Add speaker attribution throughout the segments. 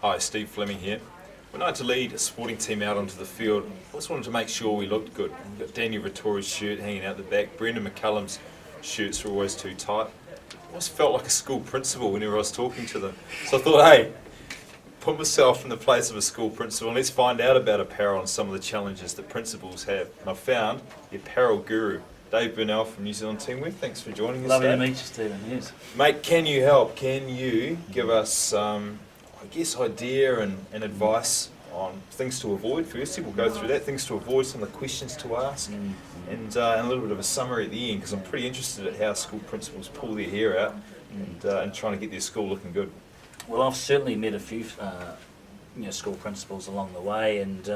Speaker 1: Hi, Steve Fleming here. When I had to lead a sporting team out onto the field, I just wanted to make sure we looked good. We've got Daniel Vittori's shirt hanging out the back. Brendan McCullum's shirts were always too tight. I almost felt like a school principal whenever I was talking to them. So I thought, hey, put myself in the place of a school principal and let's find out about apparel and some of the challenges that principals have. And I found the apparel guru, Dave Bunnell from NZTeamwear. Thanks for joining us.
Speaker 2: Lovely to meet you, Stephen. Yes.
Speaker 1: Mate, can you help? Can you give us idea and advice on things to avoid? Firstly, we'll go through that, things to avoid, some of the questions to ask, and a little bit of a summary at the end, because I'm pretty interested at how school principals pull their hair out and trying to get their school looking good.
Speaker 2: Well, I've certainly met a few school principals along the way, and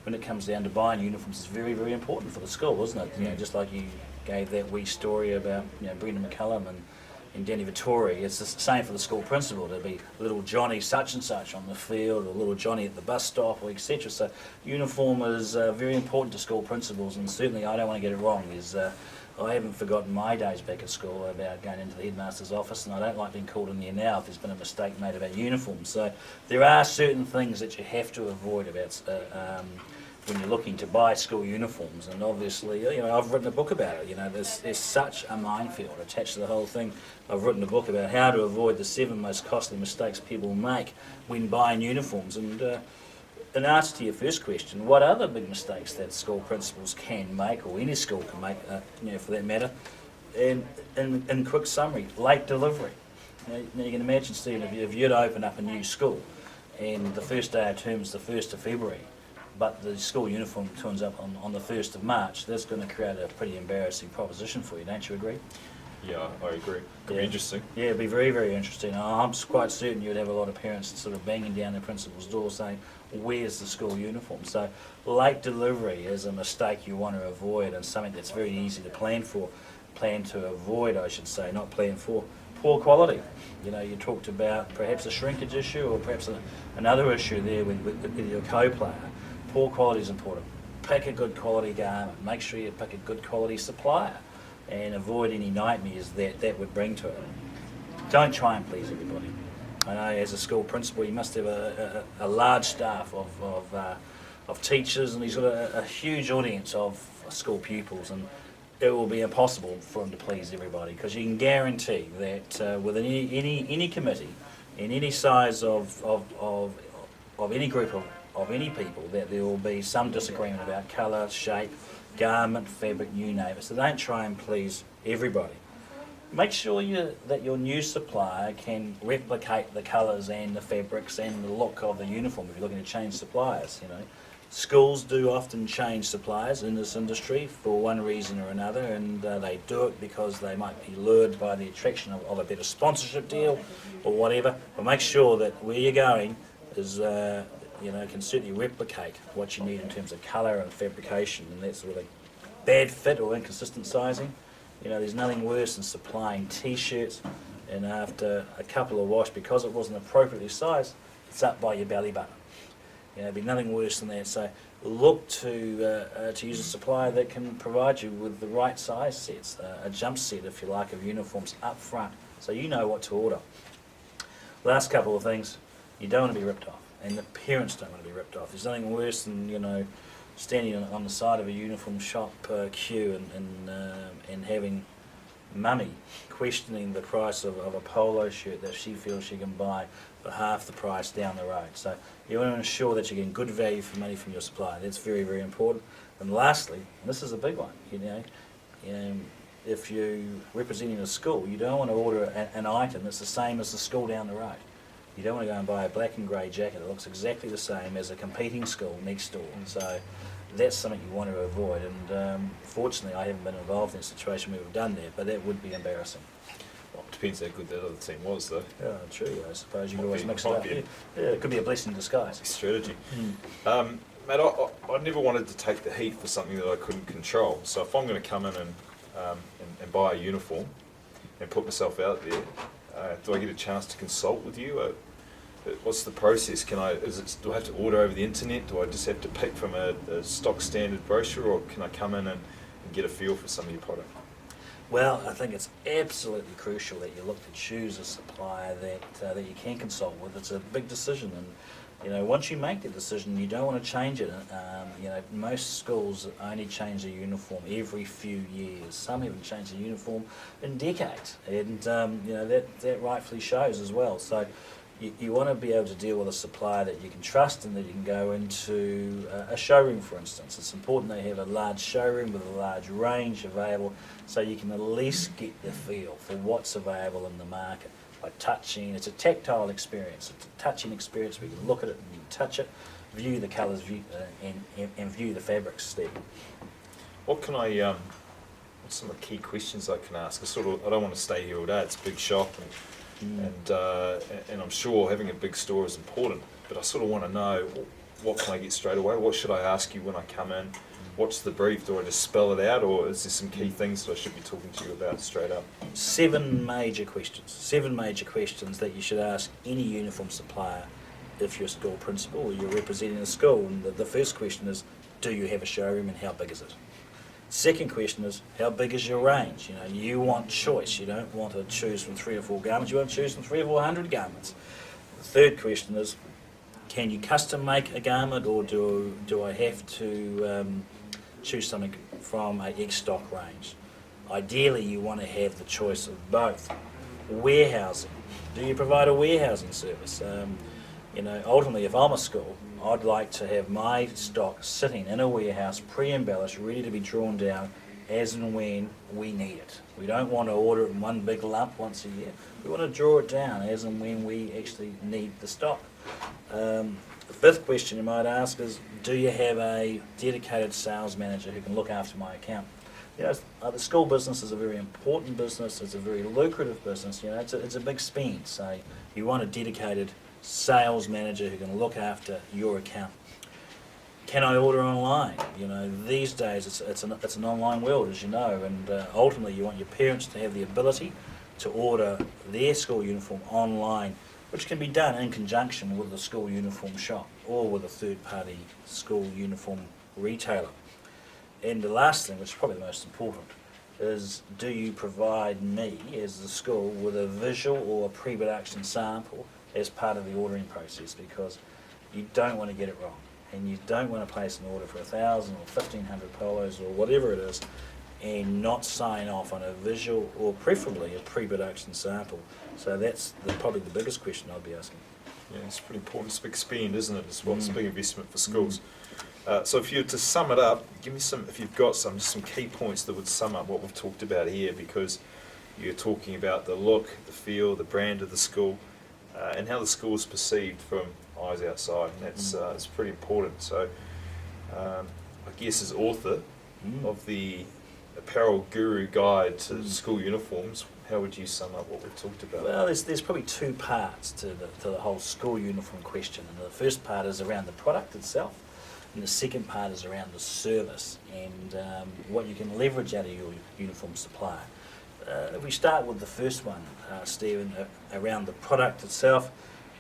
Speaker 2: when it comes down to buying uniforms, it's very, very important for the school, isn't it? Just like you gave that wee story about Brendan McCullum and Danny Vittori, it's the same for the school principal, to be little Johnny such and such on the field, or little Johnny at the bus stop, or etc. So uniform is very important to school principals, and certainly I don't want to get it wrong. I haven't forgotten my days back at school about going into the headmaster's office, and I don't like being called in there now if there's been a mistake made about uniforms. So there are certain things that you have to avoid about when you're looking to buy school uniforms, and obviously, I've written a book about it. There's such a minefield attached to the whole thing. I've written a book about how to avoid the 7 most costly mistakes people make when buying uniforms. And in answer to your first question, what are the big mistakes that school principals can make, or any school can make, for that matter? And in quick summary, late delivery. Now you can imagine, Stephen, if you'd open up a new school, and the first day of term is the 1st of February, but the school uniform turns up on the 1st of March, that's going to create a pretty embarrassing proposition for you, don't you agree?
Speaker 1: Yeah, I agree. Could be interesting.
Speaker 2: Yeah, it'd be very, very interesting. I'm quite certain you'd have a lot of parents sort of banging down the principal's door saying, where's the school uniform? So late delivery is a mistake you want to avoid, and something that's very easy to plan to avoid, I should say, not plan for. Poor quality. You talked about perhaps a shrinkage issue, or perhaps another issue there with your co-player. Poor quality is important. Pick a good quality garment. Make sure you pick a good quality supplier, and avoid any nightmares that would bring to it. Don't try and please everybody. I know as a school principal you must have a large staff of teachers, and he's got a huge audience of school pupils, and it will be impossible for him to please everybody, because you can guarantee that within any committee, in any size of any group of any people, that there will be some disagreement about colour, shape, garment, fabric, you name it. So don't try and please everybody. Make sure that your new supplier can replicate the colours and the fabrics and the look of the uniform if you're looking to change suppliers. Schools do often change suppliers in this industry for one reason or another, and they do it because they might be lured by the attraction of a better sponsorship deal or whatever. But make sure that where you're going is can certainly replicate what you need in terms of colour and fabrication, and that sort of bad fit or inconsistent sizing. There's nothing worse than supplying T-shirts, and after a couple of wash, because it wasn't appropriately sized, it's up by your belly button. There'd be nothing worse than that. So look to use a supplier that can provide you with the right size sets, a jump set, if you like, of uniforms up front, so you know what to order. Last couple of things, you don't want to be ripped off, and the parents don't want to be ripped off. There's nothing worse than standing on the side of a uniform shop queue and having mummy questioning the price of a polo shirt that she feels she can buy for half the price down the road. So you want to ensure that you're getting good value for money from your supplier. That's very, very important. And lastly, and this is a big one, if you're representing a school, you don't want to order an item that's the same as the school down the road. You don't want to go and buy a black and grey jacket that looks exactly the same as a competing school next door. So that's something you want to avoid, and fortunately I haven't been involved in a situation where we've done that, but that would be embarrassing.
Speaker 1: Well, it depends how good that other team was, though.
Speaker 2: Yeah, true. I suppose you can always mix it up. Yeah, it could be a blessing in disguise.
Speaker 1: Strategy. Mate, I never wanted to take the heat for something that I couldn't control. So if I'm going to come in and buy a uniform and put myself out there, do I get a chance to consult with you? What's the process? Do I have to order over the internet? Do I just have to pick from a stock standard brochure, or can I come in and get a feel for some of your product?
Speaker 2: Well, I think it's absolutely crucial that you look to choose a supplier that you can consult with. It's a big decision, and once you make the decision, you don't want to change it. Most schools only change their uniform every few years. Some haven't changed their uniform in decades, and that rightfully shows as well. So you want to be able to deal with a supplier that you can trust and that you can go into a showroom, for instance. It's important they have a large showroom with a large range available, so you can at least get the feel for what's available in the market by touching. It's a tactile experience. It's a touching experience where you can look at it and you can touch it, view the colours, and view the fabrics, Steve.
Speaker 1: What can I? What's some of the key questions I can ask? I don't want to stay here all day. It's a big shop, and I'm sure having a big store is important. But I sort of want to know, what can I get straight away? What should I ask you when I come in? What's the brief? Do I just spell it out, or is there some key things that I should be talking to you about straight up?
Speaker 2: 7 major questions. 7 major questions that you should ask any uniform supplier if you're a school principal or you're representing a school. And the first question is, do you have a showroom and how big is it? Second question is, how big is your range? You want choice. You don't want to choose from 3 or 4 garments. You want to choose from 300 or 400 garments. The third question is, can you custom make a garment, or do I have to choose something from a X-stock range? Ideally, you want to have the choice of both. Warehousing. Do you provide a warehousing service? Ultimately, if I'm a school, I'd like to have my stock sitting in a warehouse, pre-embellished, ready to be drawn down as and when we need it. We don't want to order it in one big lump once a year. We want to draw it down as and when we actually need the stock. The fifth question you might ask is, do you have a dedicated sales manager who can look after my account? The school business is a very important business. It's a very lucrative business. It's a big spend. So you want a dedicated sales manager who can look after your account. Can I order online? These days it's an online world, as you know, and ultimately you want your parents to have the ability to order their school uniform online, which can be done in conjunction with the school uniform shop or with a third-party school uniform retailer. And the last thing, which is probably the most important, is, do you provide me as the school with a visual or a pre-production sample as part of the ordering process? Because you don't want to get it wrong, and you don't want to place an order for 1,000 or 1,500 polos or whatever it is and not sign off on a visual or preferably a pre-production sample. So that's probably the biggest question I'd be asking.
Speaker 1: Yeah, it's pretty important. It's a big spend, isn't it? It's a big investment for schools. So if you were to sum it up, give me some, if you've got some key points that would sum up what we've talked about here, because you're talking about the look, the feel, the brand of the school, and how the school is perceived from eyes outside, and that's it's pretty important. So I guess as author of the Apparel Guru Guide to School Uniforms, how would you sum up what we've talked about?
Speaker 2: Well, there's probably 2 parts to the whole school uniform question. And the first part is around the product itself, and the second part is around the service and what you can leverage out of your uniform supplier. If we start with the first one, Stephen, around the product itself,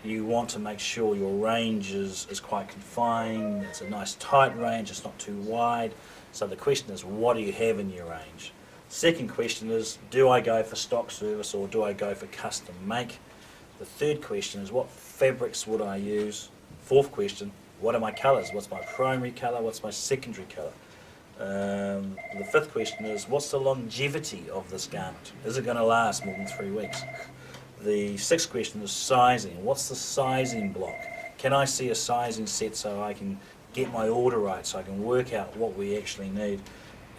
Speaker 2: you want to make sure your range is quite confined. It's a nice tight range, it's not too wide. So the question is, what do you have in your range? Second question is, do I go for stock service or do I go for custom make? The third question is, what fabrics would I use? Fourth question, what are my colours? What's my primary colour? What's my secondary colour? The fifth question is, what's the longevity of this garment? Is it going to last more than 3 weeks? The sixth question is sizing. What's the sizing block? Can I see a sizing set so I can get my order right, so I can work out what we actually need?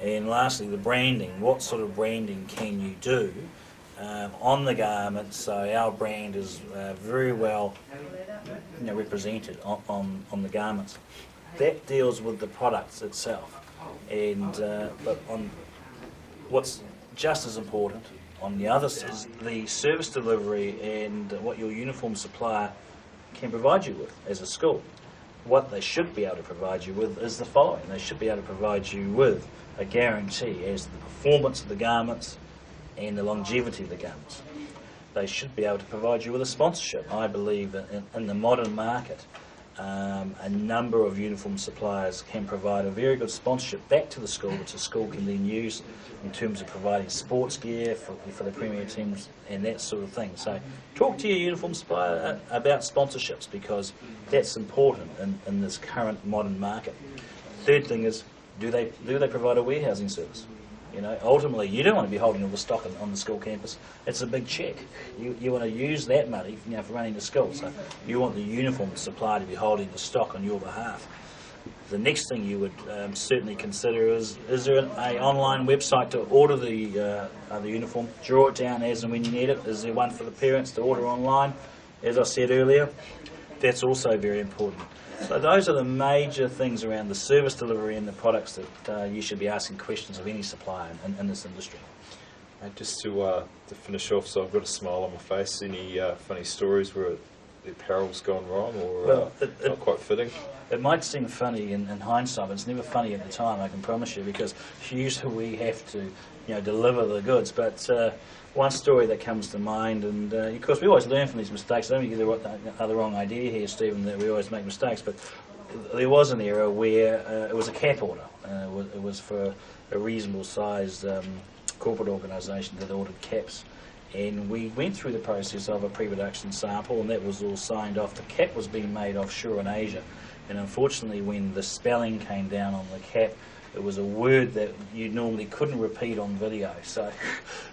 Speaker 2: And lastly, the branding. What sort of branding can you do on the garment so our brand is very well represented on the garments? That deals with the products itself. And but on what's just as important on the other side is the service delivery and what your uniform supplier can provide you with as a school. What they should be able to provide you with is the following. They should be able to provide you with a guarantee as to the performance of the garments and the longevity of the garments. They should be able to provide you with a sponsorship. I believe that in the modern market, A number of uniform suppliers can provide a very good sponsorship back to the school, which the school can then use in terms of providing sports gear for the Premier teams and that sort of thing. So talk to your uniform supplier about sponsorships, because that's important in this current modern market. Third thing is, do they provide a warehousing service? You know, ultimately, you don't want to be holding all the stock on the school campus. It's a big check. You want to use that money, you know, for running the school. So you want the uniform supplier to be holding the stock on your behalf. The next thing you would certainly consider is there an online website to order the uniform? Draw it down as and when you need it. Is there one for the parents to order online? As I said earlier, that's also very important. So those are the major things around the service delivery and the products that you should be asking questions of any supplier in this industry.
Speaker 1: Just to finish off, so I've got a smile on my face. Any funny stories where the apparel's gone wrong or not quite fitting?
Speaker 2: It might seem funny in hindsight, but it's never funny at the time, I can promise you, because usually we have to, you know, deliver the goods. But one story that comes to mind, and of course we always learn from these mistakes. I don't think you have the wrong idea here, Stephen, that we always make mistakes, but there was an era where it was a cap order. It was for a reasonable sized corporate organisation that ordered caps. And we went through the process of a pre-production sample, and that was all signed off. The cap was being made offshore in Asia, and unfortunately when the spelling came down on the cap, it was a word that you normally couldn't repeat on video, so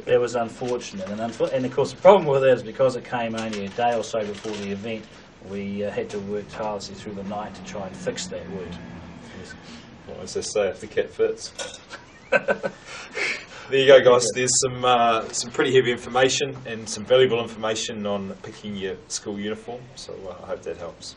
Speaker 2: that was unfortunate. And of course the problem with that is because it came only a day or so before the event, we had to work tirelessly through the night to try and fix that word. Yes.
Speaker 1: Well, as they say, if the cap fits. There you go, guys. There's some pretty heavy information and some valuable information on picking your school uniform, so I hope that helps.